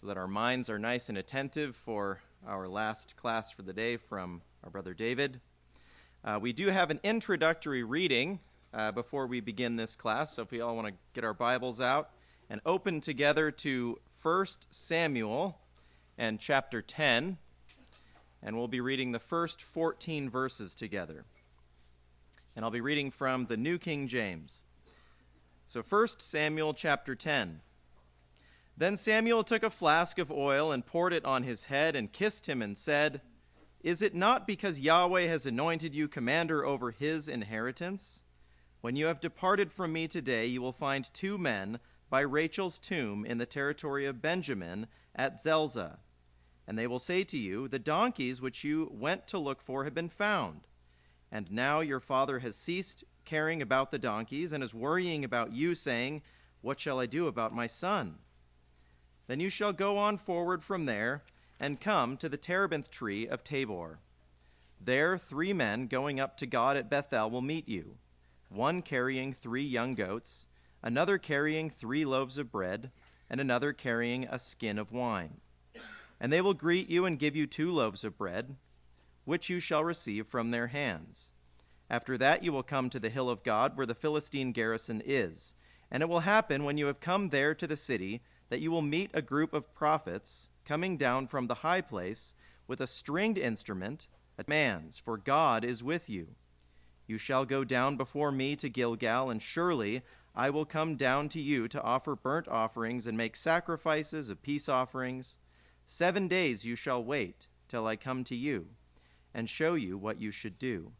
so that our minds are nice and attentive for our last class for the day from our brother David. We do have an introductory reading before we begin this class, so if we all want to get our Bibles out and open together to 1 Samuel and chapter 10, and we'll be reading the first 14 verses together. And I'll be reading from the New King James. So 1 Samuel chapter 10. Then Samuel took a flask of oil and poured it on his head and kissed him and said, "Is it not because Yahweh has anointed you commander over his inheritance? When you have departed from me today, you will find 2 men by Rachel's tomb in the territory of Benjamin at Zelzah. And they will say to you, 'The donkeys which you went to look for have been found.' And now your father has ceased caring about the donkeys and is worrying about you, saying, 'What shall I do about my son?' Then you shall go on forward from there and come to the terebinth tree of Tabor. There 3 men going up to God at Bethel will meet you, one carrying 3 young goats, another carrying 3 loaves of bread, and another carrying a skin of wine. And they will greet you and give you 2 loaves of bread, which you shall receive from their hands. After that you will come to the hill of God, where the Philistine garrison is. And it will happen, when you have come there to the city, that you will meet a group of prophets coming down from the high place with a stringed instrument, commands, for God is with you. You shall go down before me to Gilgal, and surely I will come down to you to offer burnt offerings and make sacrifices of peace offerings. 7 days you shall wait till I come to you and show you what you should do."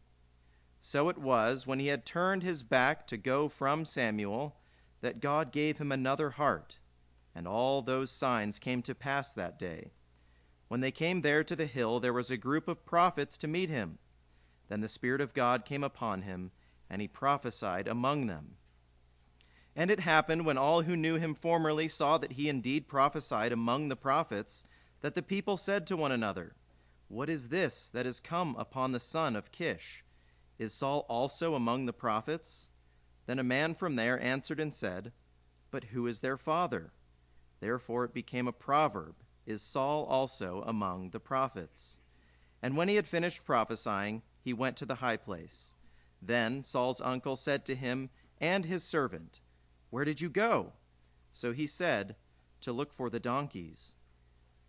So it was, when he had turned his back to go from Samuel, that God gave him another heart. And all those signs came to pass that day. When they came there to the hill, there was a group of prophets to meet him. Then the Spirit of God came upon him, and he prophesied among them. And it happened, when all who knew him formerly saw that he indeed prophesied among the prophets, that the people said to one another, "What is this that has come upon the son of Kish? Is Saul also among the prophets?" Then a man from there answered and said, "But who is their father?" Therefore it became a proverb, "Is Saul also among the prophets?" And when he had finished prophesying, he went to the high place. Then Saul's uncle said to him and his servant, "Where did you go?" So he said, "To look for the donkeys."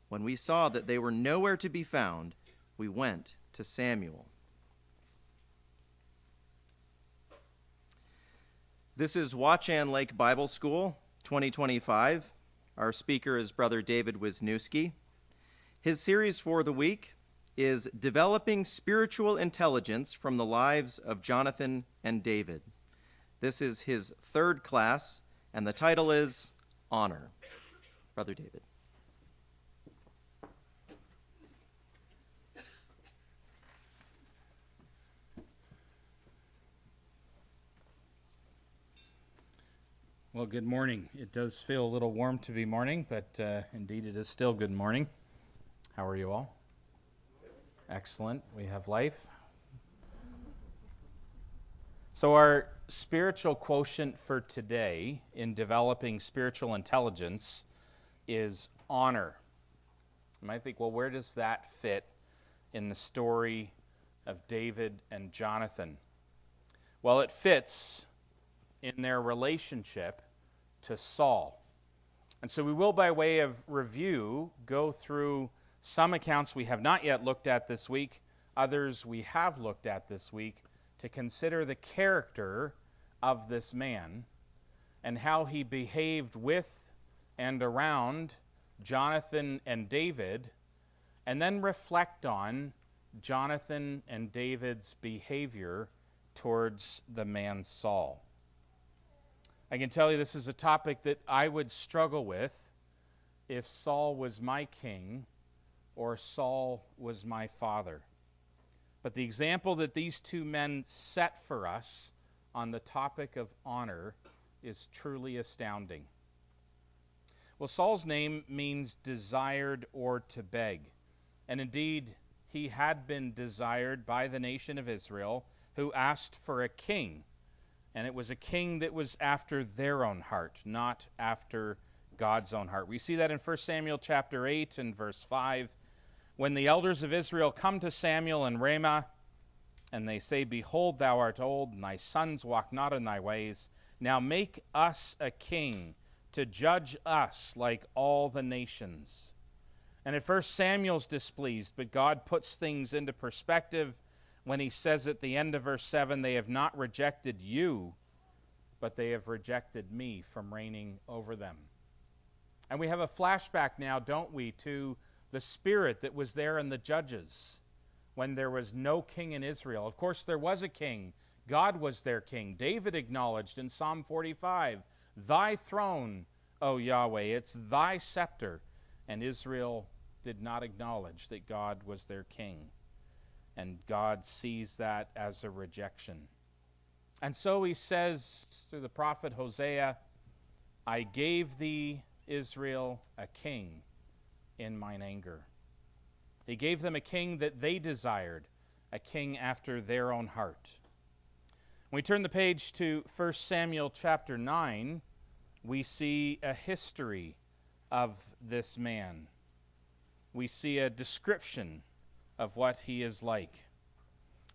When we saw that they were nowhere to be found, we went to Samuel. This is Watchan Lake Bible School 2025. Our speaker is Brother David Wisniewski. His series for the week is Developing Spiritual Intelligence from the Lives of Jonathan and David. This is his 3rd class, and the title is Honor. Brother David. Well, good morning. It does feel a little warm to be morning, but indeed it is still good morning. How are you all? Excellent. We have life. So our spiritual quotient for today in developing spiritual intelligence is honor. You might think, well, where does that fit in the story of David and Jonathan? Well, it fits in their relationship to Saul. And so we will, by way of review, go through some accounts we have not yet looked at this week, others we have looked at this week, to consider the character of this man and how he behaved with and around Jonathan and David, and then reflect on Jonathan and David's behavior towards the man Saul. I can tell you this is a topic that I would struggle with if Saul was my king or Saul was my father. But the example that these 2 men set for us on the topic of honor is truly astounding. Well, Saul's name means desired or to beg. And indeed, he had been desired by the nation of Israel, who asked for a king. And it was a king that was after their own heart, not after God's own heart. We see that in 1 Samuel chapter 8 and verse 5. When the elders of Israel come to Samuel in Ramah, and they say, Behold, thou art old, and thy sons walk not in thy ways. Now make us a king to judge us like all the nations. And at first Samuel's displeased, but God puts things into perspective when he says at the end of verse 7, They have not rejected you, but they have rejected me from reigning over them. And we have a flashback now, don't we, to the spirit that was there in the Judges when there was no king in Israel. Of course, there was a king. God was their king. David acknowledged in Psalm 45, Thy throne, O Yahweh, it's thy scepter. And Israel did not acknowledge that God was their king. And God sees that as a rejection. And so he says through the prophet Hosea, I gave thee, Israel, a king in mine anger. He gave them a king that they desired, a king after their own heart. When we turn the page to 1 Samuel chapter 9, we see a history of this man. We see a description of what he is like.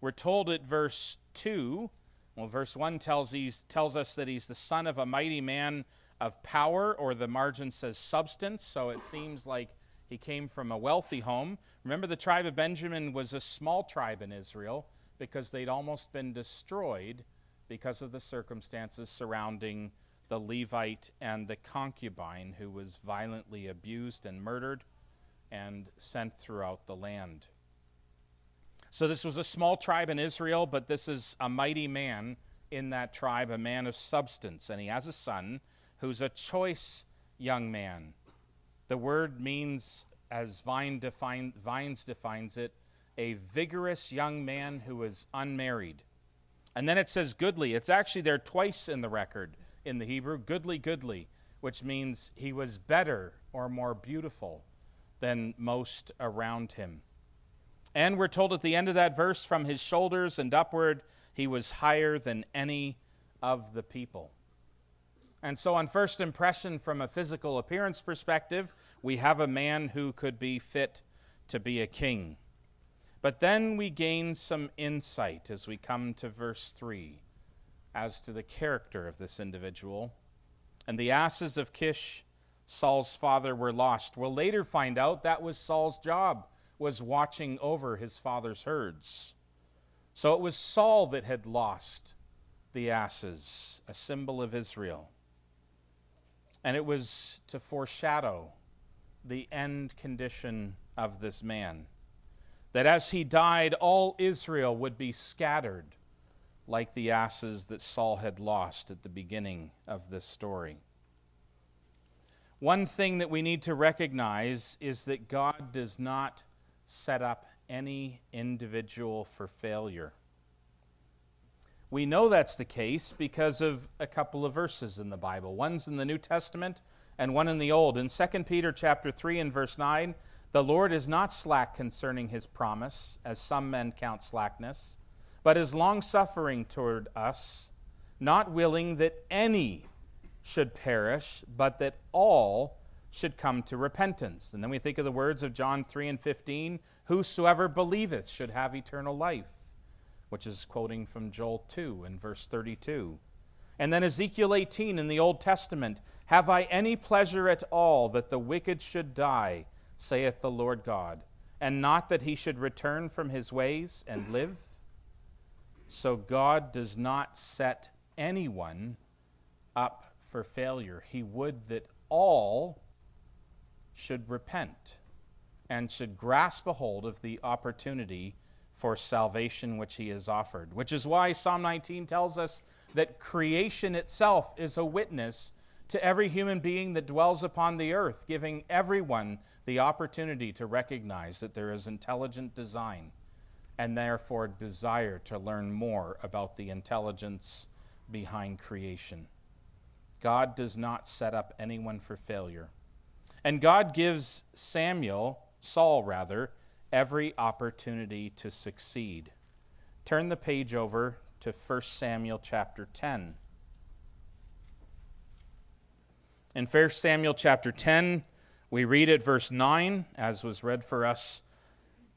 We're told at verse 2, verse 1 tells us that he's the son of a mighty man of power, or the margin says substance, so it seems like he came from a wealthy home. Remember, the tribe of Benjamin was a small tribe in Israel because they'd almost been destroyed because of the circumstances surrounding the Levite and the concubine who was violently abused and murdered and sent throughout the land. So this was a small tribe in Israel, but this is a mighty man in that tribe, a man of substance. And he has a son who's a choice young man. The word means, as Vines defines it, a vigorous young man who is unmarried. And then it says goodly. It's actually there twice in the record in the Hebrew, goodly, which means he was better or more beautiful than most around him. And we're told at the end of that verse, from his shoulders and upward, he was higher than any of the people. And so on first impression, from a physical appearance perspective, we have a man who could be fit to be a king. But then we gain some insight as we come to verse 3 as to the character of this individual. And the asses of Kish, Saul's father, were lost. We'll later find out that was Saul's job, was watching over his father's herds. So it was Saul that had lost the asses, a symbol of Israel. And it was to foreshadow the end condition of this man, that as he died, all Israel would be scattered like the asses that Saul had lost at the beginning of this story. One thing that we need to recognize is that God does not set up any individual for failure. We know that's the case because of a couple of verses in the Bible. One's in the New Testament and one in the Old. In 2 Peter chapter 3 and verse 9, the Lord is not slack concerning his promise, as some men count slackness, but is long-suffering toward us, not willing that any should perish, but that all should come to repentance. And then we think of the words of John 3 and 15, whosoever believeth should have eternal life, which is quoting from Joel 2 and verse 32. And then Ezekiel 18 in the Old Testament, have I any pleasure at all that the wicked should die, saith the Lord God, and not that he should return from his ways and live? So God does not set anyone up for failure. He would that all should repent and should grasp a hold of the opportunity for salvation which he has offered, which is why Psalm 19 tells us that creation itself is a witness to every human being that dwells upon the earth, giving everyone the opportunity to recognize that there is intelligent design and therefore desire to learn more about the intelligence behind creation. God does not set up anyone for failure. And God gives Saul, every opportunity to succeed. Turn the page over to 1 Samuel chapter 10. In 1 Samuel chapter 10, we read at verse 9, as was read for us,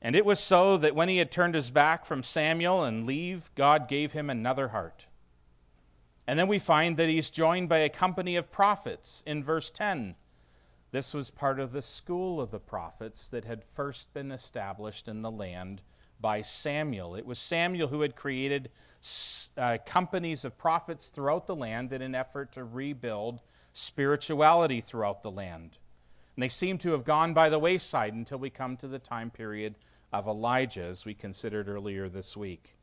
"And it was so that when he had turned his back from Samuel and leave, God gave him another heart." And then we find that he's joined by a company of prophets in verse 10. This was part of the school of the prophets that had first been established in the land by Samuel. It was Samuel who had created companies of prophets throughout the land in an effort to rebuild spirituality throughout the land. And they seem to have gone by the wayside until we come to the time period of Elijah, as we considered earlier this week.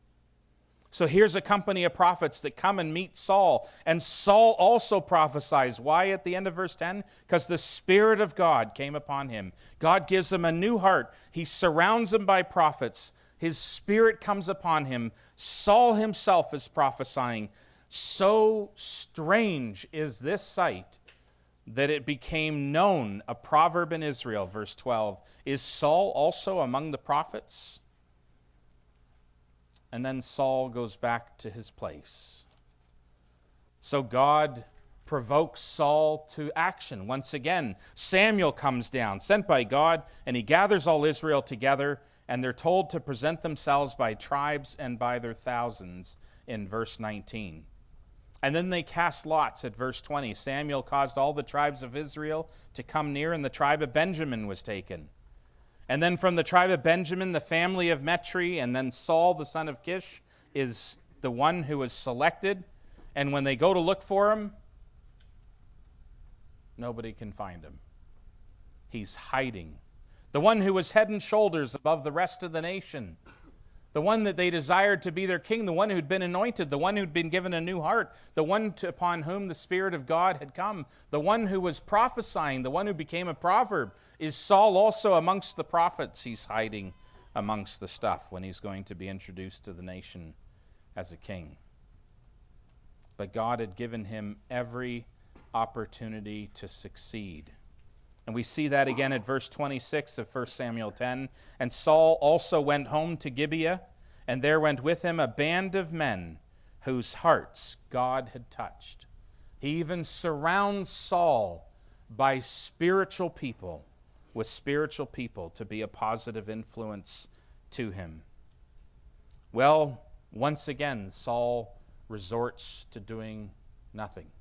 So here's a company of prophets that come and meet Saul, and Saul also prophesies. Why at the end of verse 10? Because the Spirit of God came upon him. God gives him a new heart. He surrounds him by prophets. His Spirit comes upon him. Saul himself is prophesying. So strange is this sight that it became known, a proverb in Israel, verse 12, "Is Saul also among the prophets?" And then Saul goes back to his place. So God provokes Saul to action. Once again, Samuel comes down, sent by God, and he gathers all Israel together, and they're told to present themselves by tribes and by their thousands in verse 19. And then they cast lots at verse 20. Samuel caused all the tribes of Israel to come near, and the tribe of Benjamin was taken. And then from the tribe of Benjamin, the family of Metri, and then Saul, the son of Kish, is the one who was selected. And when they go to look for him, nobody can find him. He's hiding. The one who was head and shoulders above the rest of the nation. The one that they desired to be their king, the one who'd been anointed, the one who'd been given a new heart, the one upon whom the Spirit of God had come, the one who was prophesying, the one who became a proverb. Is Saul also amongst the prophets? He's hiding amongst the stuff when he's going to be introduced to the nation as a king. But God had given him every opportunity to succeed. And we see that again at verse 26 of 1 Samuel 10. "And Saul also went home to Gibeah, and there went with him a band of men whose hearts God had touched." He even surrounds Saul by spiritual people, with spiritual people to be a positive influence to him. Well, once again, Saul resorts to doing nothing.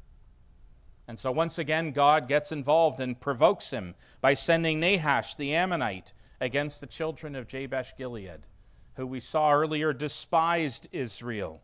And so once again, God gets involved and provokes him by sending Nahash the Ammonite against the children of Jabesh Gilead, who we saw earlier despised Israel.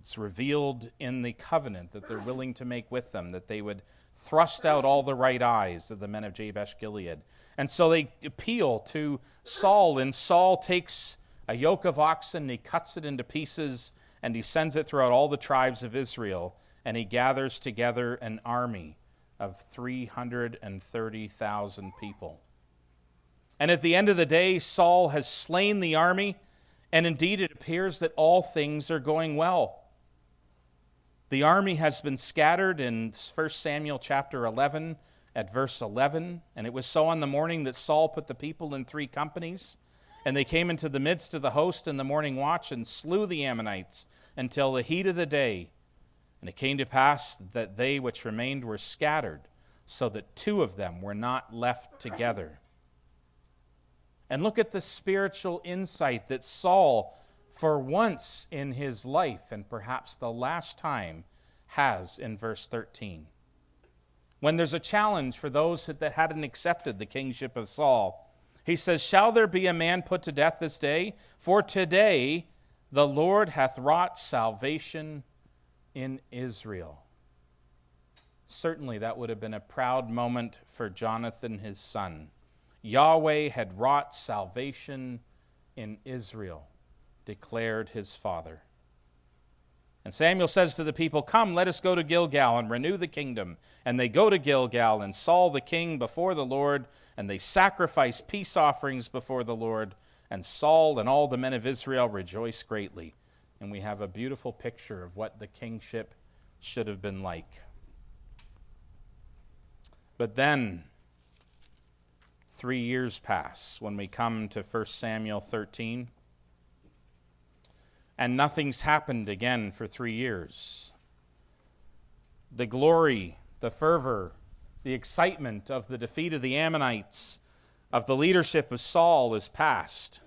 It's revealed in the covenant that they're willing to make with them, that they would thrust out all the right eyes of the men of Jabesh Gilead. And so they appeal to Saul, and Saul takes a yoke of oxen, he cuts it into pieces, and he sends it throughout all the tribes of Israel. And he gathers together an army of 330,000 people. And at the end of the day, Saul has slain the army, and indeed it appears that all things are going well. The army has been scattered in 1 Samuel chapter 11 at verse 11. "And it was so on the morning that Saul put the people in 3 companies, and they came into the midst of the host in the morning watch and slew the Ammonites until the heat of the day. And it came to pass that they which remained were scattered, so that 2 of them were not left together." And look at the spiritual insight that Saul, for once in his life, and perhaps the last time, has in verse 13. When there's a challenge for those that hadn't accepted the kingship of Saul, he says, "Shall there be a man put to death this day? For today the Lord hath wrought salvation in Israel." Certainly that would have been a proud moment for Jonathan, his son. Yahweh had wrought salvation in Israel, declared his father. And Samuel says to the people, "Come, let us go to Gilgal and renew the kingdom." And they go to Gilgal, and Saul the king before the Lord, and they sacrifice peace offerings before the Lord. And Saul and all the men of Israel rejoice greatly. And we have a beautiful picture of what the kingship should have been like. But then 3 years pass when we come to 1 Samuel 13. And nothing's happened again for 3 years. The glory, the fervor, the excitement of the defeat of the Ammonites, of the leadership of Saul is past.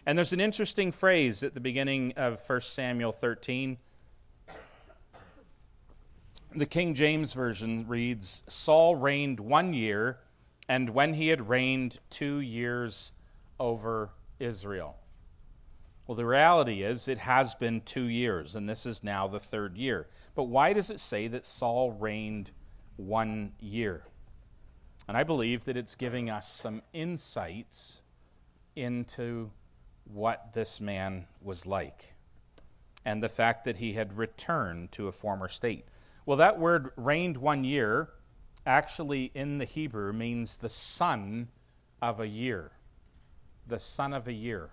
And there's an interesting phrase at the beginning of 1 Samuel 13. The King James Version reads, Saul reigned 1 year, and when he had reigned 2 years over Israel. Well, the reality is it has been 2 years, and this is now the 3rd year. But why does it say that Saul reigned 1 year? And I believe that it's giving us some insights into what this man was like and the fact that he had returned to a former state. Well, that word reigned 1 year actually in the Hebrew means the son of a year. The son of a year.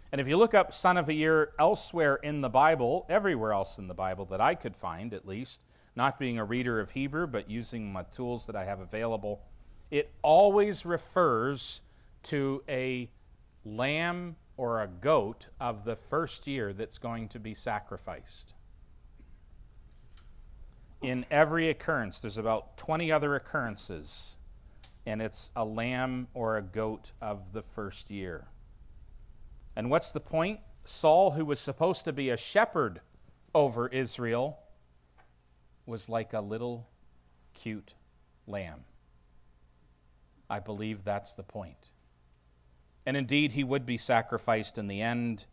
And if you look up son of a year elsewhere in the Bible, everywhere else in the Bible that I could find at least, not being a reader of Hebrew but using my tools that I have available, it always refers to a lamb or a goat of the first year that's going to be sacrificed. In every occurrence, there's about 20 other occurrences, and it's a lamb or a goat of the first year. And what's the point? Saul, who was supposed to be a shepherd over Israel, was like a little cute lamb. I believe that's the point. And indeed, he would be sacrificed in the end,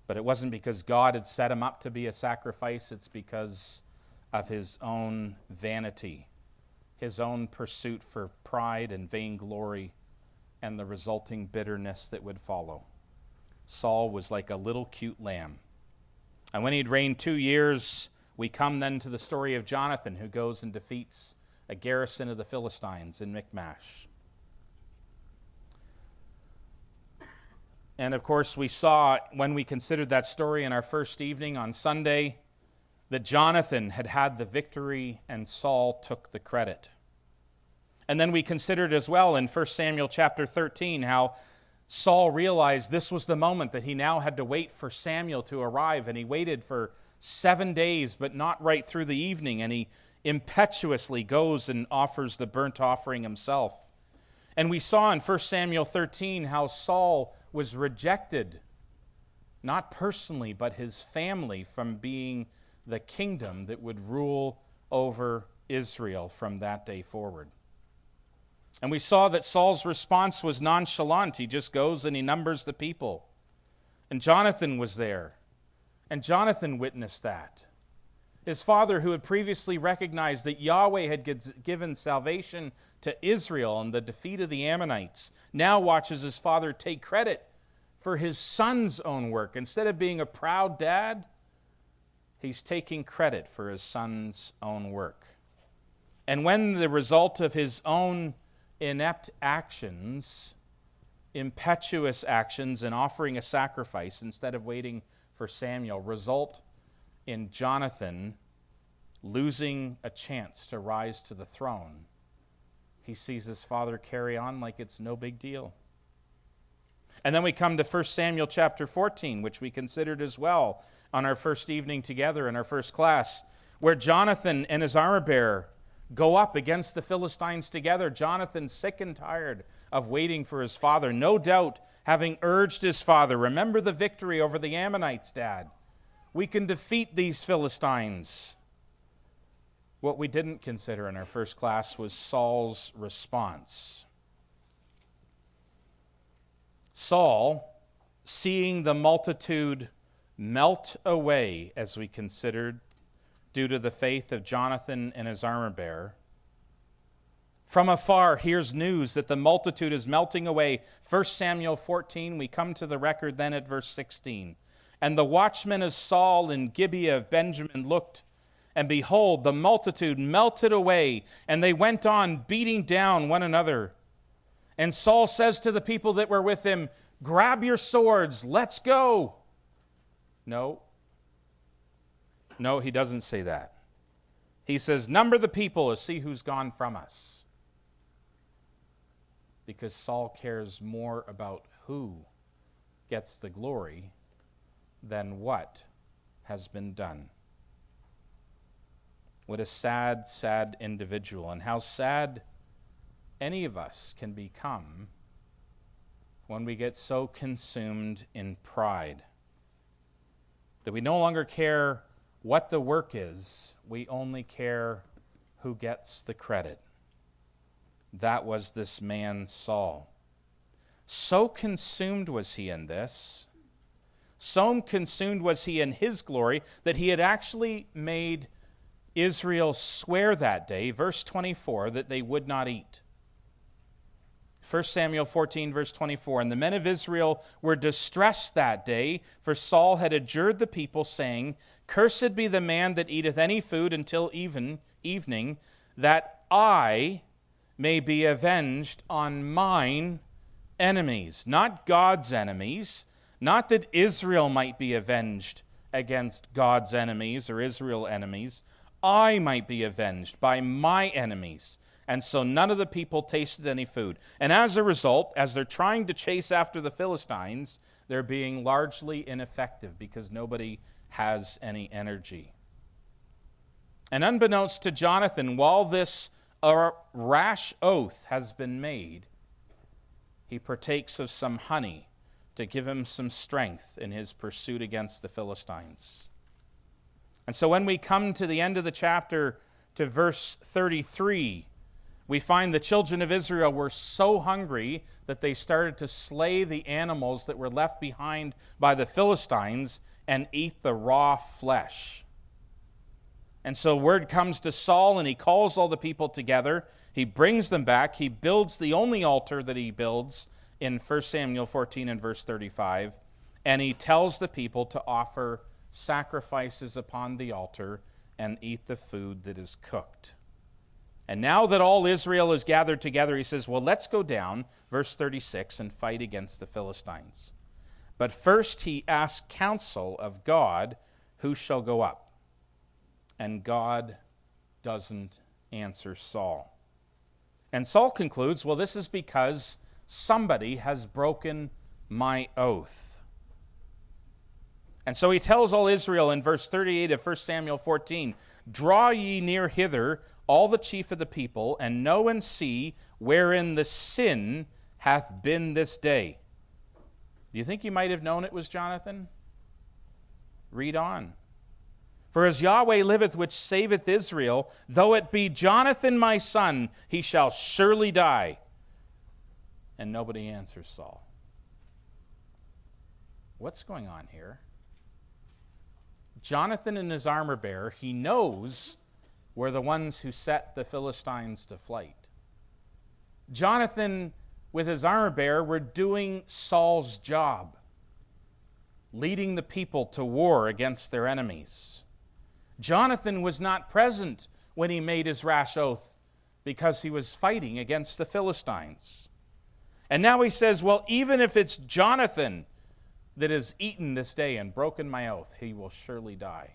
but it wasn't because God had set him up to be a sacrifice. It's because of his own vanity, his own pursuit for pride and vainglory, and the resulting bitterness that would follow. Saul was like a little cute lamb. And when he'd reigned 2 years, we come then to the story of Jonathan, who goes and defeats a garrison of the Philistines in Michmash. And of course, we saw when we considered that story in our first evening on Sunday that Jonathan had had the victory and Saul took the credit. And then we considered as well in 1 Samuel chapter 13 how Saul realized this was the moment that he now had to wait for Samuel to arrive, and he waited for 7 days, but not right through the evening, and he impetuously goes and offers the burnt offering himself. And we saw in 1 Samuel 13 how Saul was rejected, not personally, but his family, from being the kingdom that would rule over Israel from that day forward. And we saw that Saul's response was nonchalant. He just goes and he numbers the people. And Jonathan was there. And Jonathan witnessed that. His father, who had previously recognized that Yahweh had given salvation to Israel and the defeat of the Ammonites, now watches his father take credit for his son's own work. Instead of being a proud dad, he's taking credit for his son's own work. And when the result of his own inept actions, impetuous actions, and offering a sacrifice instead of waiting for Samuel result in Jonathan losing a chance to rise to the throne, he sees his father carry on like it's no big deal. And then we come to 1 Samuel chapter 14, which we considered as well on our first evening together in our first class, where Jonathan and his armor-bearer go up against the Philistines together. Jonathan, sick and tired of waiting for his father, no doubt having urged his father, remember the victory over the Ammonites, Dad. We can defeat these Philistines. What we didn't consider in our first class was Saul's response. Saul, seeing the multitude melt away, as we considered, due to the faith of Jonathan and his armor-bearer, from afar hears news that the multitude is melting away. 1 Samuel 14, we come to the record then at verse 16. And the watchmen of Saul in Gibeah of Benjamin looked, and behold, the multitude melted away, and they went on beating down one another. And Saul says to the people that were with him, grab your swords, let's go. No, he doesn't say that. He says, number the people to see who's gone from us. Because Saul cares more about who gets the glory than what has been done. What a sad, sad individual, and how sad any of us can become when we get so consumed in pride that we no longer care what the work is, we only care who gets the credit. That was this man Saul. So consumed was he in this, so consumed was he in his glory, that he had actually made Israel swear that day, verse 24, that they would not eat. 1 Samuel 14, verse 24, and the men of Israel were distressed that day, for Saul had adjured the people, saying, Cursed be the man that eateth any food until evening, that I may be avenged on mine enemies. Not God's enemies, not that Israel might be avenged against God's enemies or Israel enemies. I might be avenged by my enemies. And so none of the people tasted any food. And as a result, as they're trying to chase after the Philistines, they're being largely ineffective because nobody has any energy. And unbeknownst to Jonathan, while this rash oath has been made, he partakes of some honey to give him some strength in his pursuit against the Philistines. And so when we come to the end of the chapter, to verse 33, we find the children of Israel were so hungry that they started to slay the animals that were left behind by the Philistines and eat the raw flesh. And so word comes to Saul, and he calls all the people together. He brings them back. He builds the only altar that he builds in 1 Samuel 14 and verse 35. And he tells the people to offer sacrifices upon the altar and eat the food that is cooked. And now that all Israel is gathered together, he says, well, let's go down, verse 36, and fight against the Philistines. But first he asks counsel of God, who shall go up? And God doesn't answer Saul. And Saul concludes, well, this is because somebody has broken my oath. And so he tells all Israel in verse 38 of 1 Samuel 14, Draw ye near hither, all the chief of the people, and know and see wherein the sin hath been this day. Do you think he might have known it was Jonathan? Read on. For as Yahweh liveth, which saveth Israel, though it be Jonathan my son, he shall surely die. And nobody answers Saul. What's going on here? Jonathan and his armor bearer, he knows, were the ones who set the Philistines to flight. Jonathan, with his armor bearer, were doing Saul's job, leading the people to war against their enemies. Jonathan was not present when he made his rash oath because he was fighting against the Philistines. And now he says, well, even if it's Jonathan that has eaten this day and broken my oath, he will surely die.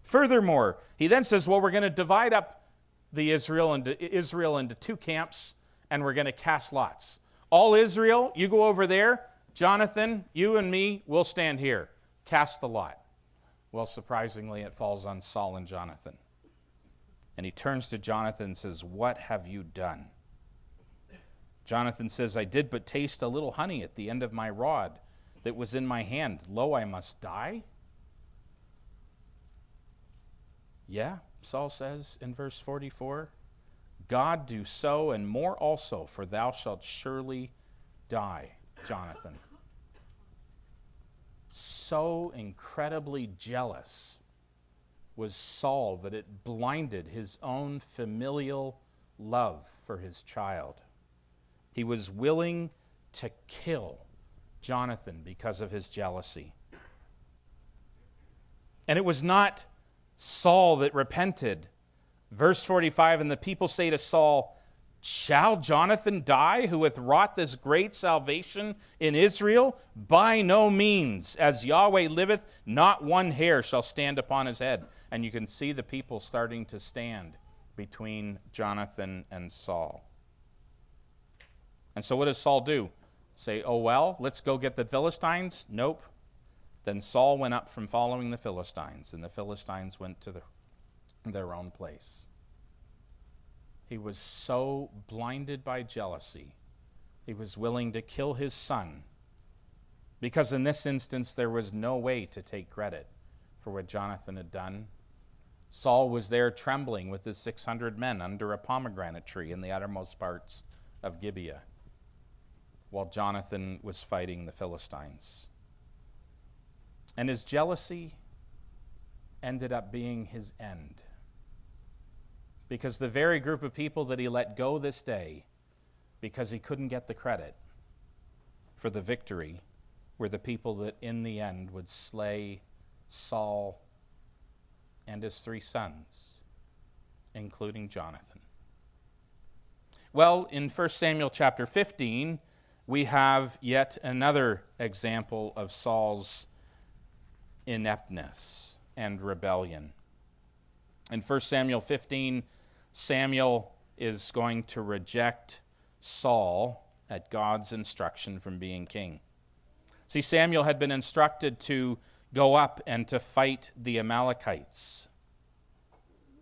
Furthermore, he then says, well, we're going to divide up the Israel into two camps, and we're going to cast lots. All Israel, you go over there. Jonathan, you and me, we'll stand here. Cast the lot. Well, surprisingly, it falls on Saul and Jonathan. And he turns to Jonathan and says, what have you done? Jonathan says, I did but taste a little honey at the end of my rod that was in my hand. Lo, I must die? Yeah, Saul says in verse 44, God do so and more also, for thou shalt surely die, Jonathan. So incredibly jealous was Saul that it blinded his own familial love for his child. He was willing to kill Jonathan because of his jealousy. And it was not Saul that repented. Verse 45, and the people say to Saul, shall Jonathan die, who hath wrought this great salvation in Israel? By no means. As Yahweh liveth, not one hair shall stand upon his head. And you can see the people starting to stand between Jonathan and Saul. And so what does Saul do? Say, oh well, let's go get the Philistines? Nope. Then Saul went up from following the Philistines, and the Philistines went to their own place. He was so blinded by jealousy, he was willing to kill his son, because in this instance there was no way to take credit for what Jonathan had done. Saul was there trembling with his 600 men under a pomegranate tree in the uttermost parts of Gibeah, while Jonathan was fighting the Philistines. And his jealousy ended up being his end, because the very group of people that he let go this day because he couldn't get the credit for the victory were the people that in the end would slay Saul and his 3 sons, including Jonathan. Well, in 1 Samuel chapter 15, we have yet another example of Saul's ineptness and rebellion. In 1 Samuel 15, Samuel is going to reject Saul at God's instruction from being king. See, Samuel had been instructed to go up and to fight the Amalekites.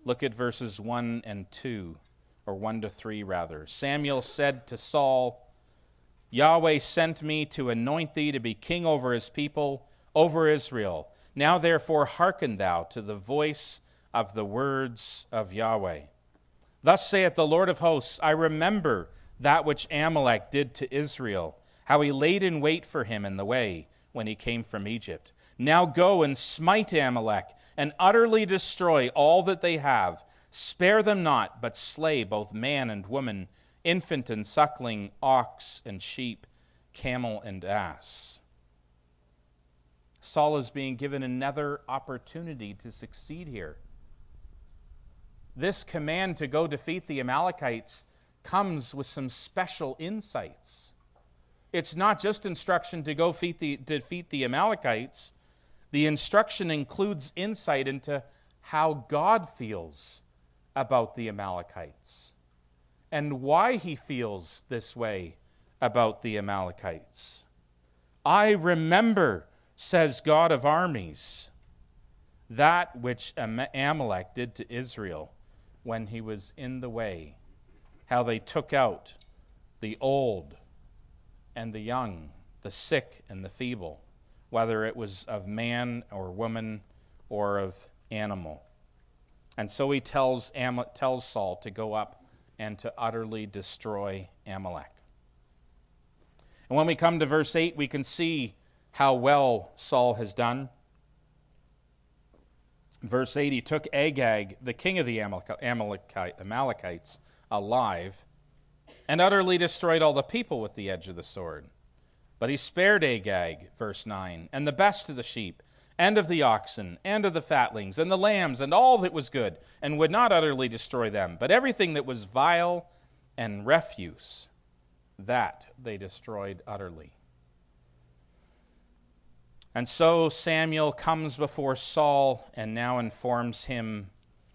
Look at verses 1 and 2, or 1 to 3 rather. Samuel said to Saul, Yahweh sent me to anoint thee to be king over his people, over Israel. Now therefore hearken thou to the voice of the words of Yahweh. Thus saith the Lord of hosts, I remember that which Amalek did to Israel, how he laid in wait for him in the way when he came from Egypt. Now go and smite Amalek, and utterly destroy all that they have. Spare them not, but slay both man and woman, infant and suckling, ox and sheep, camel and ass. Saul is being given another opportunity to succeed here. This command to go defeat the Amalekites comes with some special insights. It's not just instruction to go defeat the Amalekites. The instruction includes insight into how God feels about the Amalekites and why he feels this way about the Amalekites. I remember, says God of armies, that which Amalek did to Israel when he was in the way, how they took out the old and the young, the sick and the feeble, whether it was of man or woman or of animal. And so he tells Saul to go up and to utterly destroy Amalek. And when we come to verse 8, we can see how well Saul has done. Verse 8, he took Agag, the king of the Amalekites, alive, and utterly destroyed all the people with the edge of the sword. But he spared Agag, verse 9, and the best of the sheep, and of the oxen, and of the fatlings, and the lambs, and all that was good, and would not utterly destroy them. But everything that was vile and refuse, that they destroyed utterly. And so Samuel comes before Saul and now informs him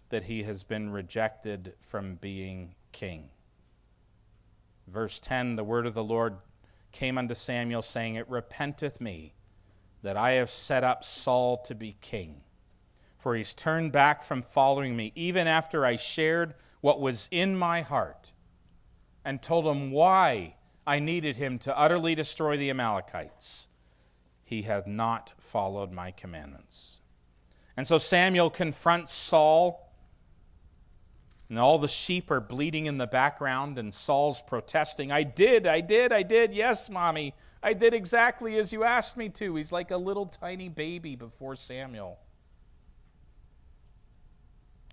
that he has been rejected from being king. Verse 10, the word of the Lord came unto Samuel, saying, It repenteth me that I have set up Saul to be king. For he's turned back from following me, even after I shared what was in my heart, and told him why I needed him to utterly destroy the Amalekites. He hath not followed my commandments. And so Samuel confronts Saul, and all the sheep are bleating in the background, and Saul's protesting, I did, yes, Mommy. I did exactly as you asked me to. He's like a little tiny baby before Samuel.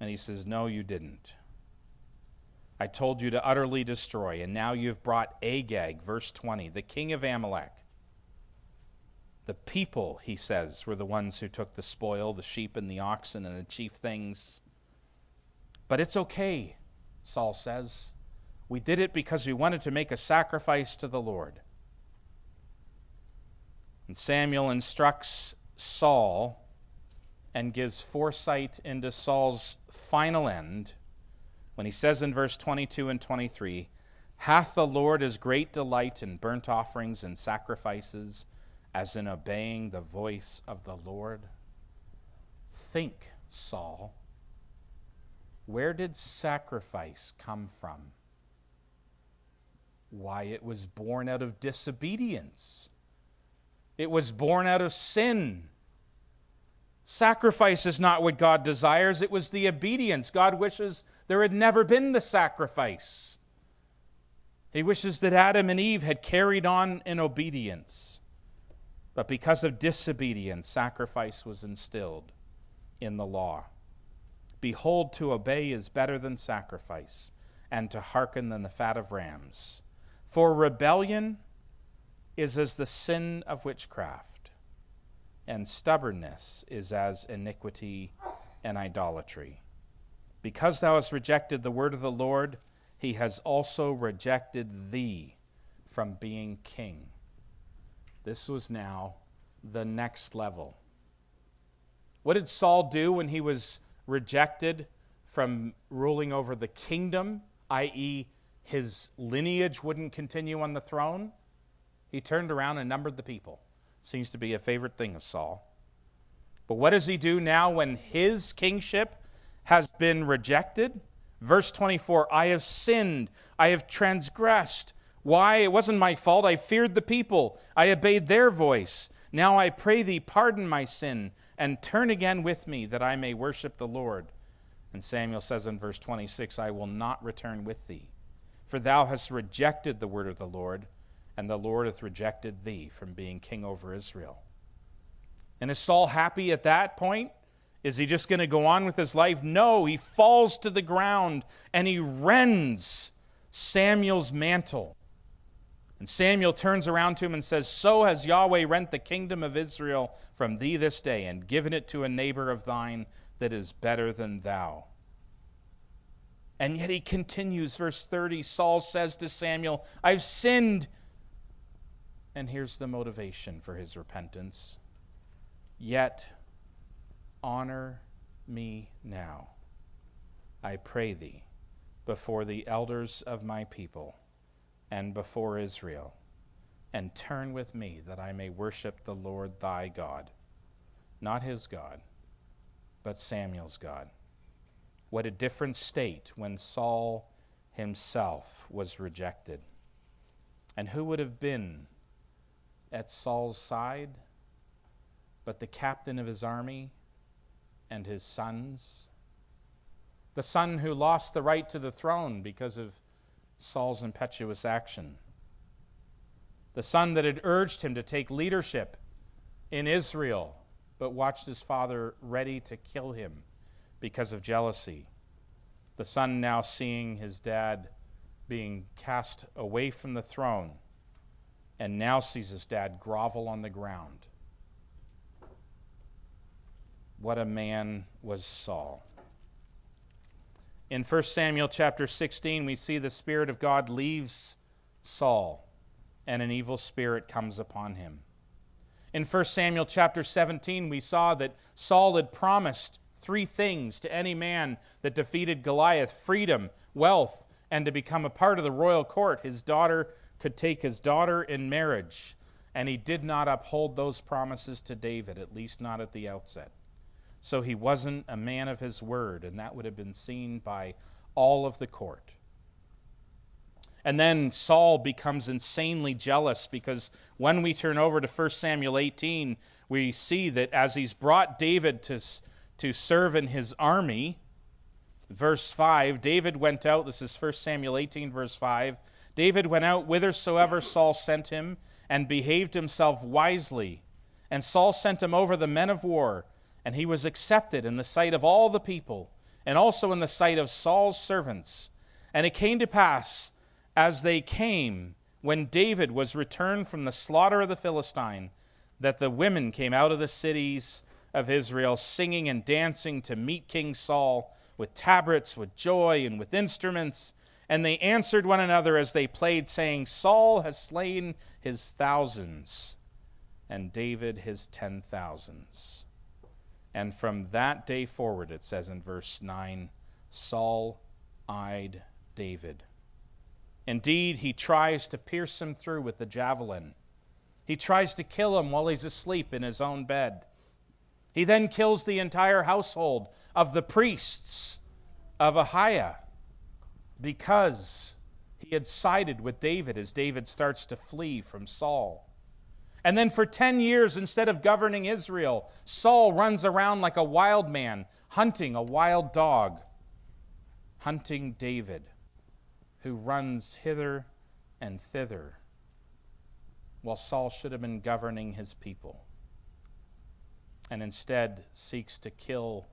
And he says, No, you didn't. I told you to utterly destroy, and now you've brought Agag, verse 20, the king of Amalek. The people, he says, were the ones who took the spoil, the sheep and the oxen and the chief things. But it's okay, Saul says. We did it because we wanted to make a sacrifice to the Lord. And Samuel instructs Saul and gives foresight into Saul's final end when he says in verse 22 and 23, Hath the Lord as great delight in burnt offerings and sacrifices as in obeying the voice of the Lord? Think, Saul. Where did sacrifice come from? Why, it was born out of disobedience. It was born out of sin. Sacrifice is not what God desires. It was the obedience. God wishes there had never been the sacrifice. He wishes that Adam and Eve had carried on in obedience. But because of disobedience, sacrifice was instilled in the law. Behold, to obey is better than sacrifice, and to hearken than the fat of rams. For rebellion is as the sin of witchcraft, and stubbornness is as iniquity and idolatry. Because thou hast rejected the word of the Lord, he has also rejected thee from being king. This was now the next level. What did Saul do when he was rejected from ruling over the kingdom, i.e., his lineage wouldn't continue on the throne? He turned around and numbered the people. Seems to be a favorite thing of Saul. But what does he do now when his kingship has been rejected? Verse 24, I have sinned, I have transgressed. Why? It wasn't my fault. I feared the people. I obeyed their voice. Now I pray thee, pardon my sin, and turn again with me, that I may worship the Lord. And Samuel says in verse 26, I will not return with thee, for thou hast rejected the word of the Lord, and the Lord hath rejected thee from being king over Israel. And is Saul happy at that point? Is he just going to go on with his life? No, he falls to the ground and he rends Samuel's mantle. And Samuel turns around to him and says, so has Yahweh rent the kingdom of Israel from thee this day, and given it to a neighbor of thine that is better than thou. And yet he continues, verse 30, Saul says to Samuel, I've sinned. And here's the motivation for his repentance. Yet honor me now, I pray thee, before the elders of my people and before Israel, and turn with me that I may worship the Lord thy God. Not his God, but Samuel's God. What a different state when Saul himself was rejected. And who would have been at Saul's side but the captain of his army and his sons? The son who lost the right to the throne because of Saul's impetuous action. The son that had urged him to take leadership in Israel, but watched his father ready to kill him because of jealousy. The son now seeing his dad being cast away from the throne, and now sees his dad grovel on the ground. What a man was Saul. In 1 Samuel chapter 16, we see the Spirit of God leaves Saul, and an evil spirit comes upon him. In 1 Samuel chapter 17, we saw that Saul had promised 3 things to any man that defeated Goliath: freedom, wealth, and to become a part of the royal court. His daughter could take his daughter in marriage, and he did not uphold those promises to David, at least not at the outset. So he wasn't a man of his word, and that would have been seen by all of the court. And then Saul becomes insanely jealous, because when we turn over to 1 Samuel 18, we see that as he's brought David to serve in his army, verse 5, David went out, this is 1 Samuel 18, verse 5, David went out whithersoever Saul sent him, and behaved himself wisely. And Saul sent him over the men of war, and he was accepted in the sight of all the people, and also in the sight of Saul's servants. And it came to pass, as they came, when David was returned from the slaughter of the Philistine, that the women came out of the cities of Israel, singing and dancing to meet King Saul, with tabrets, with joy, and with instruments. And they answered one another as they played, saying, Saul has slain his thousands, and David his 10,000s. And from that day forward, it says in verse 9, Saul eyed David. Indeed, he tries to pierce him through with the javelin. He tries to kill him while he's asleep in his own bed. He then kills the entire household of the priests of Ahiah, because he had sided with David as David starts to flee from Saul. And then for 10 years, instead of governing Israel, Saul runs around like a wild man, hunting a wild dog, hunting David, who runs hither and thither, while Saul should have been governing his people, and instead seeks to kill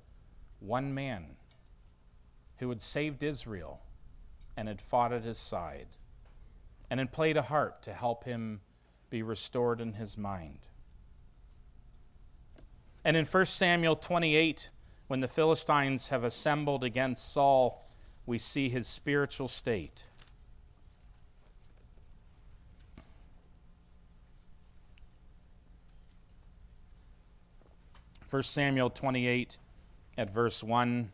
one man who had saved Israel and had fought at his side, and had played a harp to help him be restored in his mind. And in 1 Samuel 28, when the Philistines have assembled against Saul, we see his spiritual state. First Samuel 28 at verse 1,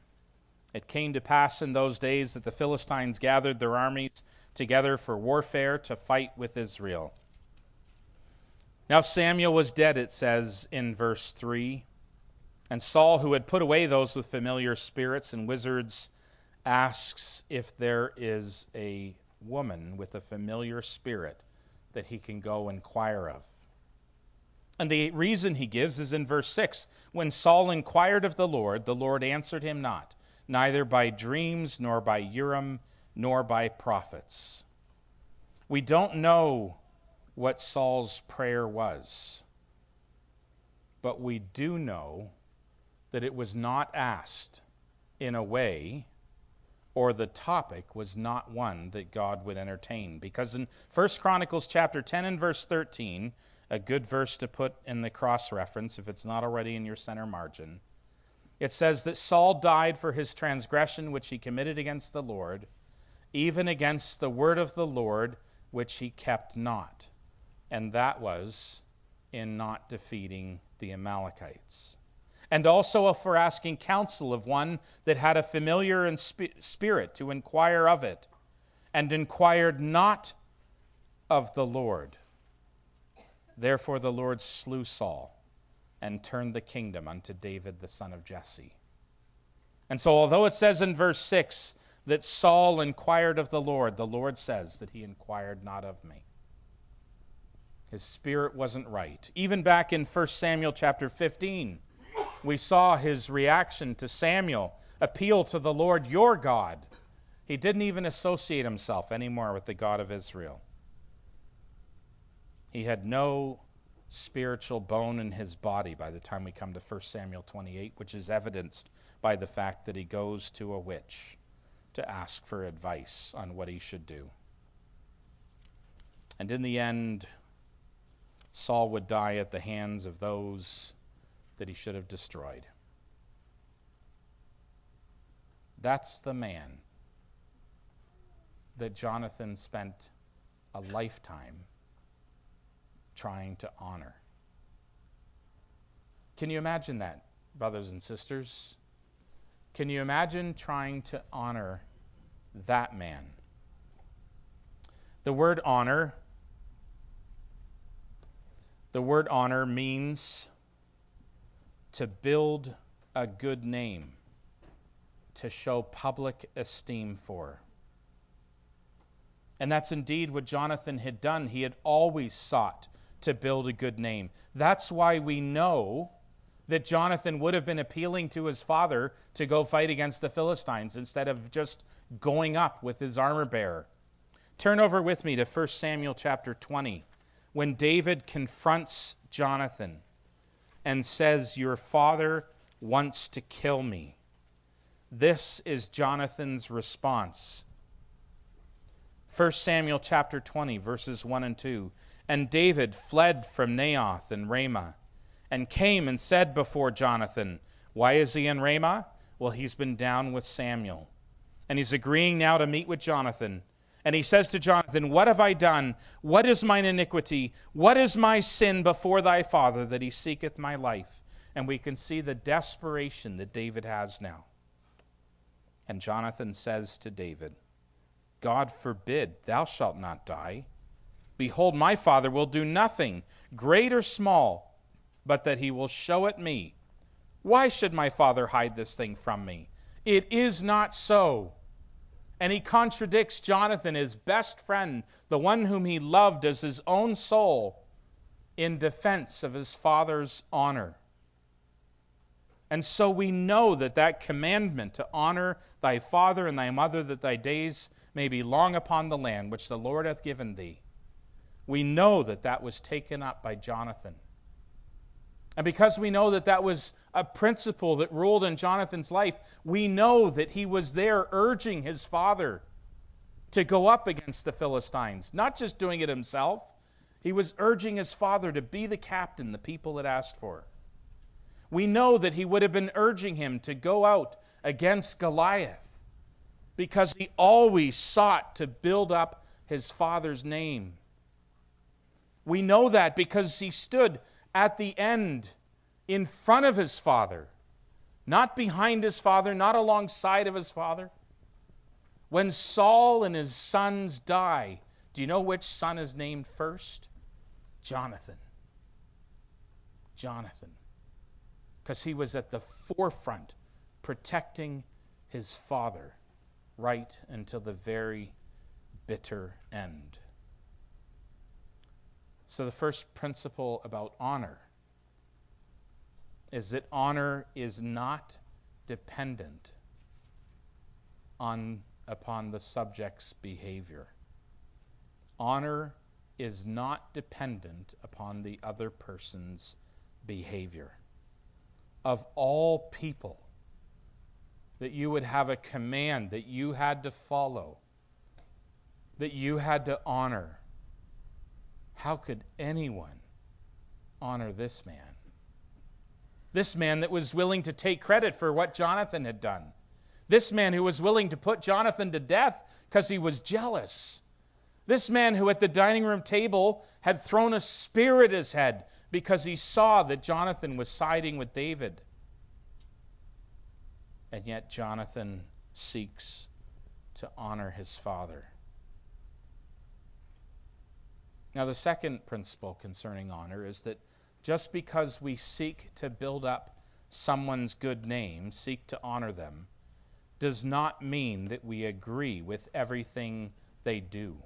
"It came to pass in those days that the Philistines gathered their armies together for warfare to fight with Israel. Now Samuel was dead," it says in verse 3, "and Saul, who had put away those with familiar spirits and wizards, asks if there is a woman with a familiar spirit that he can go inquire of." And the reason he gives is in verse 6. "When Saul inquired of the Lord answered him not, neither by dreams, nor by Urim, nor by prophets." We don't know what Saul's prayer was, but we do know that it was not asked in a way, or the topic was not one that God would entertain. Because in 1 Chronicles chapter 10 and verse 13, a good verse to put in the cross-reference if it's not already in your center margin, it says that Saul died for his transgression which he committed against the Lord, even against the word of the Lord which he kept not. And that was in not defeating the Amalekites. And also for asking counsel of one that had a familiar and spirit to inquire of it, and inquired not of the Lord. Therefore the Lord slew Saul and turned the kingdom unto David the son of Jesse. And so although it says in verse 6 that Saul inquired of the Lord says that he inquired not of me. His spirit wasn't right. Even back in 1 Samuel chapter 15, we saw his reaction to Samuel appeal to the Lord your God. He didn't even associate himself anymore with the God of Israel. He had no spiritual bone in his body by the time we come to 1 Samuel 28, which is evidenced by the fact that he goes to a witch to ask for advice on what he should do. And in the end, Saul would die at the hands of those that he should have destroyed. That's the man that Jonathan spent a lifetime trying to honor. Can you imagine that, brothers and sisters? Can you imagine trying to honor that man? The word honor means to build a good name, to show public esteem for. And that's indeed what Jonathan had done. He had always sought to build a good name. That's why we know that Jonathan would have been appealing to his father to go fight against the Philistines instead of just going up with his armor bearer. Turn over with me to 1 Samuel chapter 20, when David confronts Jonathan and says, "Your father wants to kill me." This is Jonathan's response. 1 Samuel chapter 20, verses 1 and 2. "And David fled from Naioth and Ramah, and came and said before Jonathan." Why is he in Ramah? Well, he's been down with Samuel. And he's agreeing now to meet with Jonathan. And he says to Jonathan, "What have I done? What is mine iniquity? What is my sin before thy father, that he seeketh my life?" And we can see the desperation that David has now. And Jonathan says to David, "God forbid, thou shalt not die. Behold, my father will do nothing, great or small, but that he will show it me. Why should my father hide this thing from me? It is not so. And he contradicts Jonathan, his best friend, the one whom he loved as his own soul, in defense of his father's honor. And so we know that that commandment to honor thy father and thy mother, that thy days may be long upon the land which the Lord hath given thee, we know that that was taken up by Jonathan. And because we know that that was a principle that ruled in Jonathan's life, we know that he was there urging his father to go up against the Philistines, not just doing it himself. He was urging his father to be the captain the people had asked for. We know that he would have been urging him to go out against Goliath because he always sought to build up his father's name. We know that because he stood at the end in front of his father, not behind his father, not alongside of his father. When Saul and his sons die, do you know which son is named first? Jonathan. Jonathan. Because he was at the forefront protecting his father right until the very bitter end. So the first principle about honor is that honor is not dependent upon the subject's behavior. Honor is not dependent upon the other person's behavior. Of all people, that you would have a command that you had to follow, that you had to honor, how could anyone honor this man? This man that was willing to take credit for what Jonathan had done. This man who was willing to put Jonathan to death because he was jealous. This man who at the dining room table had thrown a spear at his head because he saw that Jonathan was siding with David. And yet Jonathan seeks to honor his father. Now, the second principle concerning honor is that just because we seek to build up someone's good name, seek to honor them, does not mean that we agree with everything they do.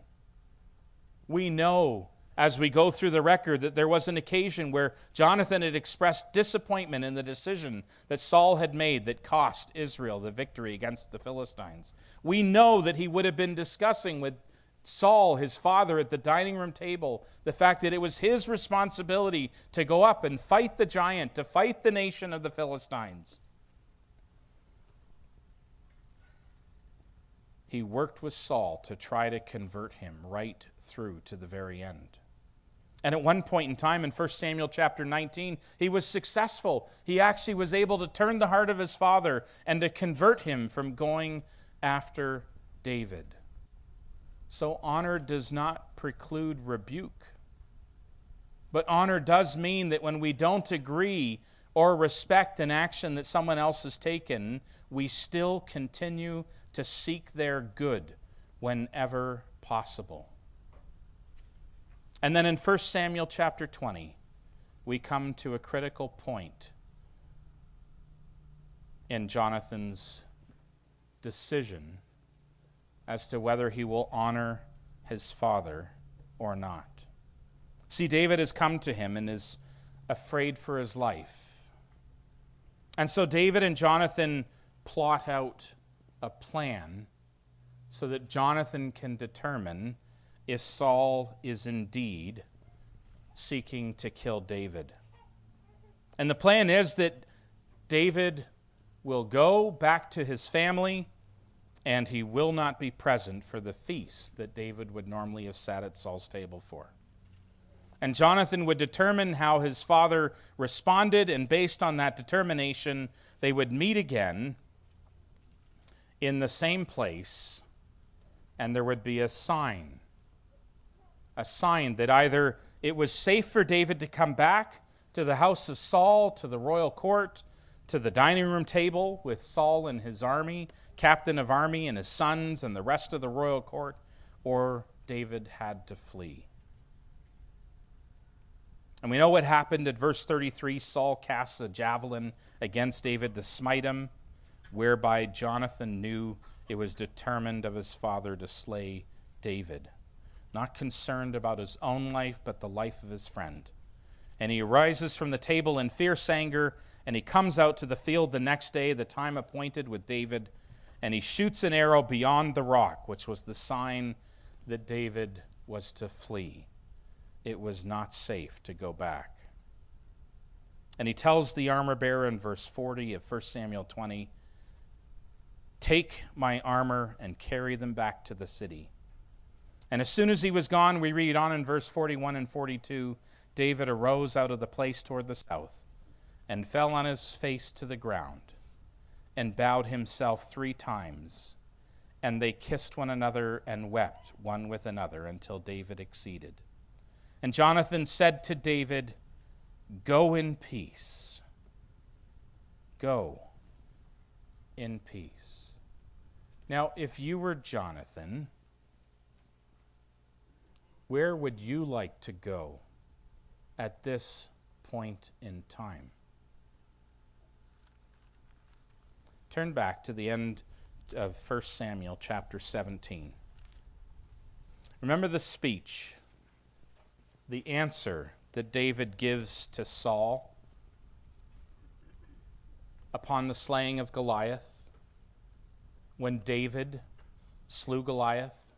We know as we go through the record that there was an occasion where Jonathan had expressed disappointment in the decision that Saul had made that cost Israel the victory against the Philistines. We know that he would have been discussing with Saul, his father, at the dining room table, the fact that it was his responsibility to go up and fight the giant, to fight the nation of the Philistines. He worked with Saul to try to convert him right through to the very end. And at one point in time in 1 Samuel chapter 19, he was successful. He actually was able to turn the heart of his father and to convert him from going after David. So honor does not preclude rebuke. But honor does mean that when we don't agree or respect an action that someone else has taken, we still continue to seek their good whenever possible. And then in 1 Samuel chapter 20, we come to a critical point in Jonathan's decision as to whether he will honor his father or not. See, David has come to him and is afraid for his life. And so David and Jonathan plot out a plan so that Jonathan can determine if Saul is indeed seeking to kill David. And the plan is that David will go back to his family and he will not be present for the feast that David would normally have sat at Saul's table for. And Jonathan would determine how his father responded, and based on that determination, they would meet again in the same place, and there would be a sign that either it was safe for David to come back to the house of Saul, to the royal court, to the dining room table with Saul and his army, captain of army and his sons and the rest of the royal court, or David had to flee. And we know what happened at verse 33. Saul casts a javelin against David to smite him. whereby Jonathan knew it was determined of his father to slay David, not concerned about his own life, but the life of his friend. And he arises from the table in fierce anger, and he comes out to the field the next day, the time appointed with David, and he shoots an arrow beyond the rock, which was the sign that David was to flee. It was not safe to go back. And he tells the armor bearer in verse 40 of 1 Samuel 20, "Take my armor and carry them back to the city." And as soon as he was gone, we read on in verse 41 and 42, David arose out of the place toward the south and fell on his face to the ground and bowed himself 3 times. And they kissed one another and wept one with another until David exceeded. And Jonathan said to David, "Go in peace. Go in peace." Now, if you were Jonathan, where would you like to go at this point in time? Turn back to the end of 1 Samuel chapter 17. Remember the speech, the answer that David gives to Saul upon the slaying of Goliath, when David slew Goliath,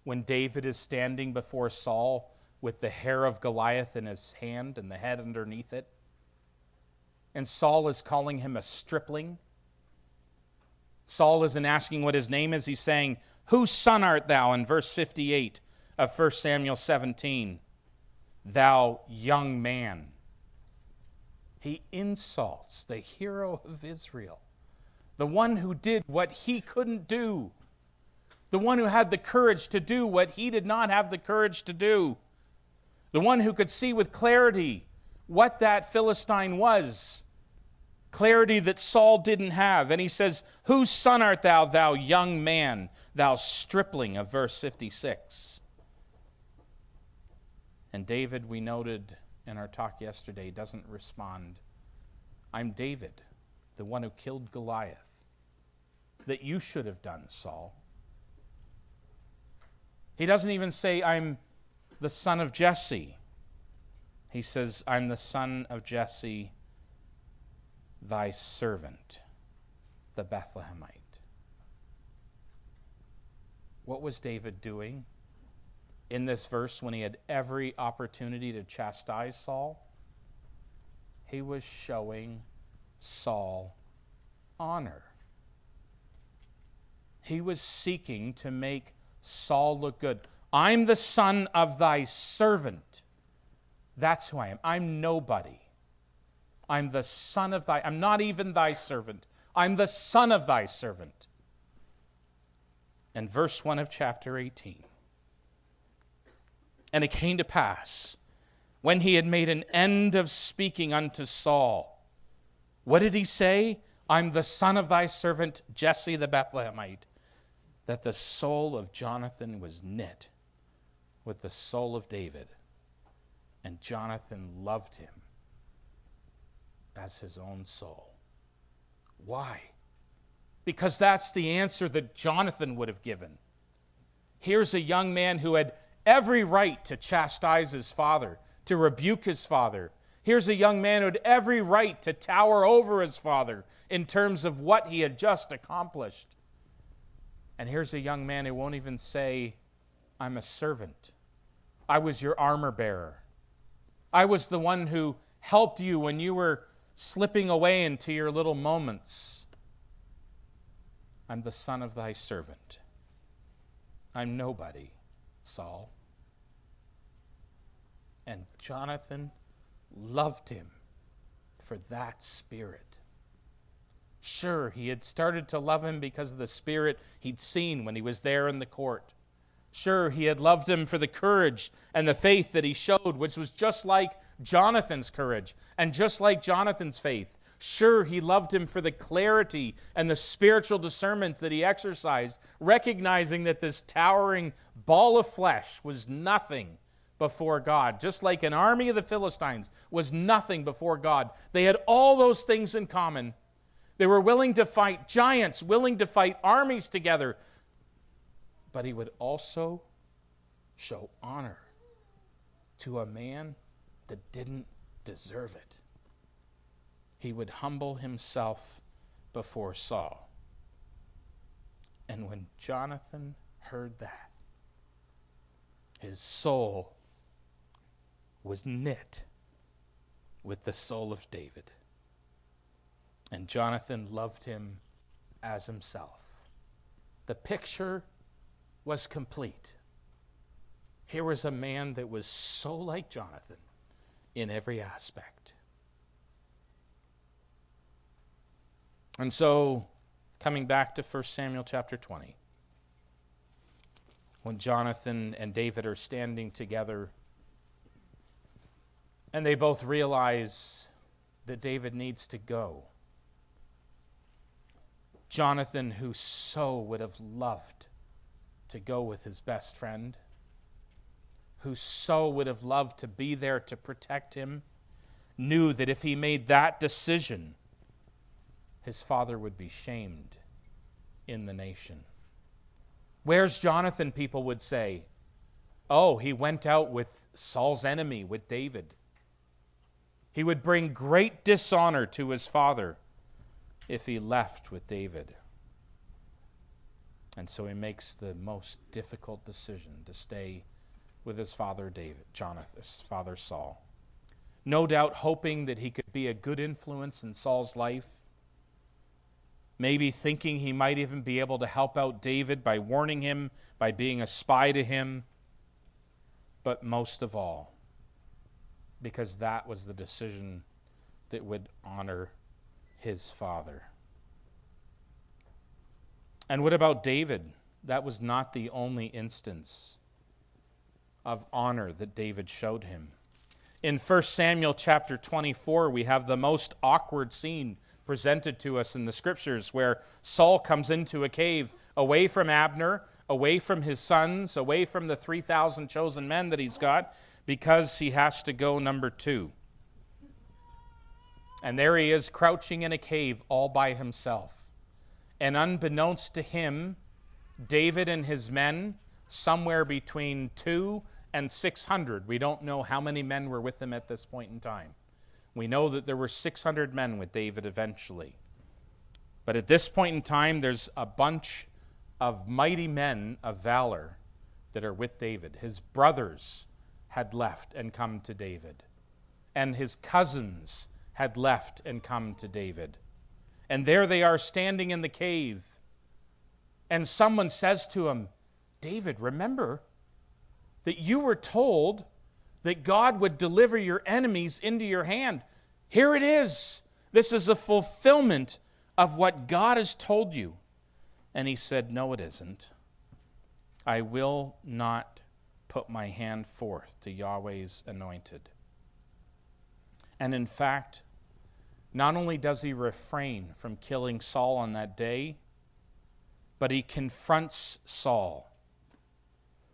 when David is standing before Saul with the hair of Goliath in his hand and the head underneath it, and Saul is calling him a stripling. Saul isn't asking what his name is. He's saying, "Whose son art thou?" in verse 58 of 1 Samuel 17. "Thou young man." He insults the hero of Israel, the one who did what he couldn't do, the one who had the courage to do what he did not have the courage to do, the one who could see with clarity what that Philistine was, clarity that Saul didn't have. And he says, "Whose son art thou, thou young man, thou stripling," of verse 56. And David, we noted in our talk yesterday, doesn't respond. "I'm David, the one who killed Goliath, that you should have done, Saul." He doesn't even say, "I'm the son of Jesse." He says, "I'm the son of Jesse, thy servant, the Bethlehemite." What was David doing in this verse when he had every opportunity to chastise Saul? He was showing Saul honor. He was seeking to make Saul look good. "I'm the son of thy servant." That's who I am. I'm nobody. I'm the son of thy... I'm not even thy servant. I'm the son of thy servant. And verse 1 of chapter 18. "And it came to pass, when he had made an end of speaking unto Saul," what did he say? "I'm the son of thy servant Jesse the Bethlehemite," that the soul of Jonathan was knit with the soul of David, and Jonathan loved him as his own soul. Why? Because that's the answer that Jonathan would have given. Here's a young man who had every right to chastise his father, to rebuke his father. Here's a young man who had every right to tower over his father in terms of what he had just accomplished. And here's a young man who won't even say, "I'm a servant. I was your armor bearer. I was the one who helped you when you were slipping away into your little moments. I'm the son of thy servant. I'm nobody, Saul." And Jonathan loved him for that spirit. Sure, he had started to love him because of the spirit he'd seen when he was there in the court. Sure, he had loved him for the courage and the faith that he showed, which was just like Jonathan's courage and just like Jonathan's faith. Sure, he loved him for the clarity and the spiritual discernment that he exercised, recognizing that this towering ball of flesh was nothing before God, just like an army of the Philistines was nothing before God. They had all those things in common, They were willing to fight giants, willing to fight armies together. But he would also show honor to a man that didn't deserve it. He would humble himself before Saul. And when Jonathan heard that, his soul was knit with the soul of David. And Jonathan loved him as himself. The picture was complete. Here was a man that was so like Jonathan in every aspect. And so, coming back to 1 Samuel chapter 20, when Jonathan and David are standing together, and they both realize that David needs to go. Jonathan, who so would have loved to go with his best friend, who so would have loved to be there to protect him, knew that if he made that decision, his father would be shamed in the nation. Where's Jonathan, people would say? Oh, he went out with Saul's enemy, with David. He would bring great dishonor to his father if he left with David. And so he makes the most difficult decision to stay with his father his father Saul. No doubt hoping that he could be a good influence in Saul's life. Maybe thinking he might even be able to help out David by warning him, by being a spy to him. But most of all, because that was the decision that would honor his father. And what about David? That was not the only instance of honor that David showed him. In 1 Samuel chapter 24, we have the most awkward scene presented to us in the scriptures, where Saul comes into a cave away from Abner, away from his sons, away from the 3,000 chosen men that he's got, because he has to go number 2. And there he is, crouching in a cave all by himself. And unbeknownst to him, David and his men, somewhere between 200 and 600, we don't know how many men were with him at this point in time. We know that there were 600 men with David eventually. But at this point in time, there's a bunch of mighty men of valor that are with David. His brothers had left and come to David. And his cousins had left and come to David. And there they are standing in the cave. And someone says to him, David, remember that you were told that God would deliver your enemies into your hand. Here it is. This is a fulfillment of what God has told you. And he said, no, it isn't. I will not put my hand forth to Yahweh's anointed. And in fact, not only does he refrain from killing Saul on that day, but he confronts Saul.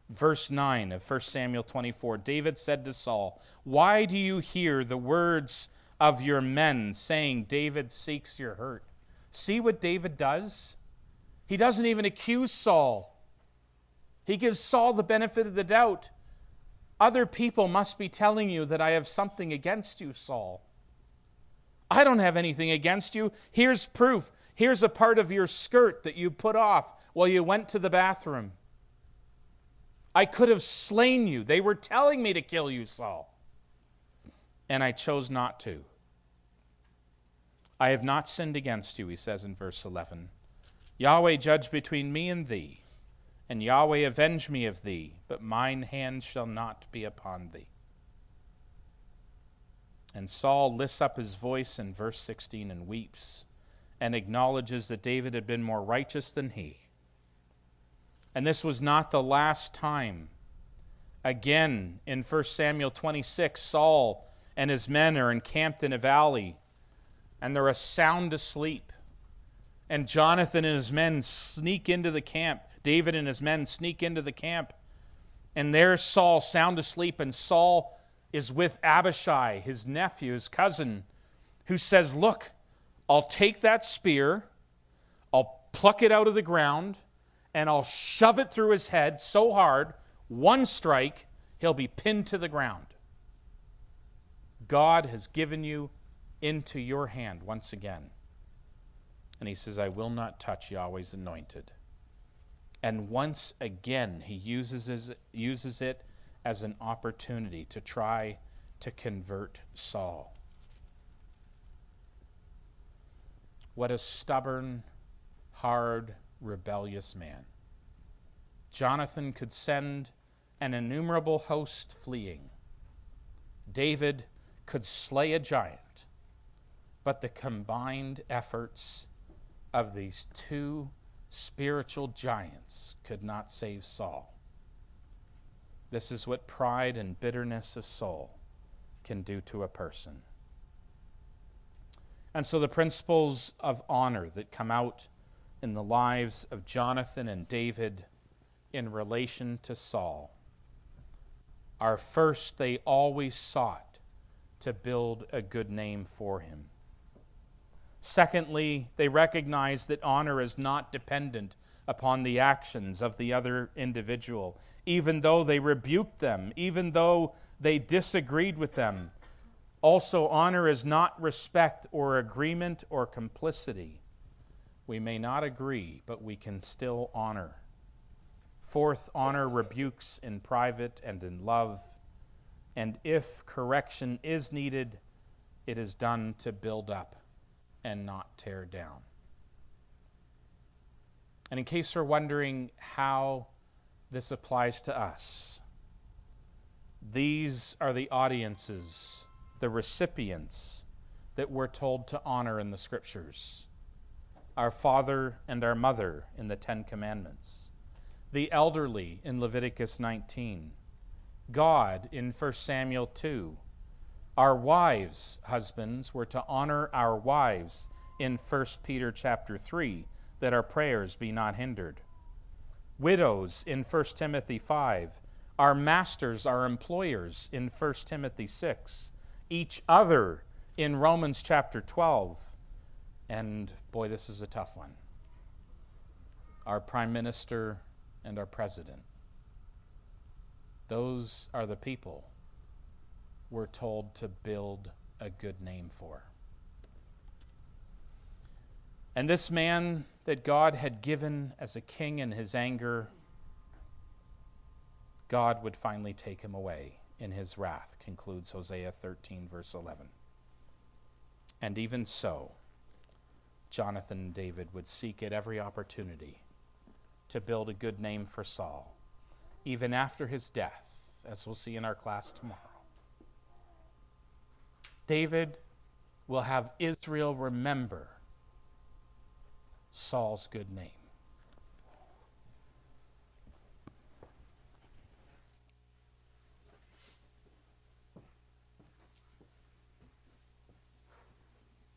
Verse 9 of 1 Samuel 24, David said to Saul, why do you hear the words of your men saying David seeks your hurt? See what David does? He doesn't even accuse Saul. He gives Saul the benefit of the doubt. Other people must be telling you that I have something against you, Saul. I don't have anything against you. Here's proof. Here's a part of your skirt that you put off while you went to the bathroom. I could have slain you. They were telling me to kill you, Saul. And I chose not to. I have not sinned against you, he says in verse 11. Yahweh judge between me and thee, and Yahweh avenge me of thee, but mine hand shall not be upon thee. And Saul lifts up his voice in verse 16 and weeps, and acknowledges that David had been more righteous than he. And this was not the last time. Again, in 1 Samuel 26, Saul and his men are encamped in a valley, and they're sound asleep. And Jonathan and his men sneak into the camp. David and his men sneak into the camp. And there's Saul sound asleep, and Saul is with Abishai, his nephew, his cousin, who says, look, I'll take that spear, I'll pluck it out of the ground, and I'll shove it through his head so hard, one strike, he'll be pinned to the ground. God has given you into your hand once again. And he says, I will not touch Yahweh's anointed. And once again, he uses it as an opportunity to try to convert Saul. What a stubborn, hard, rebellious man. Jonathan could send an innumerable host fleeing. David could slay a giant. But the combined efforts of these two spiritual giants could not save Saul. This is what pride and bitterness of soul can do to a person. And so the principles of honor that come out in the lives of Jonathan and David in relation to Saul are, first, they always sought to build a good name for him. Secondly, they recognize that honor is not dependent upon the actions of the other individual, even though they rebuked them, even though they disagreed with them. Also, honor is not respect or agreement or complicity. We may not agree, but we can still honor. Fourth, honor rebukes in private and in love. And if correction is needed, it is done to build up and not tear down. And in case you're wondering how this applies to us, these are the audiences, the recipients that we're told to honor in the Scriptures. Our father and our mother in the Ten Commandments. The elderly in Leviticus 19. God in 1 Samuel 2. Our wives, husbands, were to honor our wives in 1 Peter chapter 3, that our prayers be not hindered. Widows in 1 Timothy 5. Our masters, our employers in 1 Timothy 6. Each other in Romans chapter 12. And boy, this is a tough one. Our prime minister and our president. Those are the people we're told to build a good name for. And this man that God had given as a king in his anger, God would finally take him away in his wrath, concludes Hosea 13, verse 11. And even so, Jonathan and David would seek at every opportunity to build a good name for Saul, even after his death, as we'll see in our class tomorrow. David will have Israel remember Saul's good name.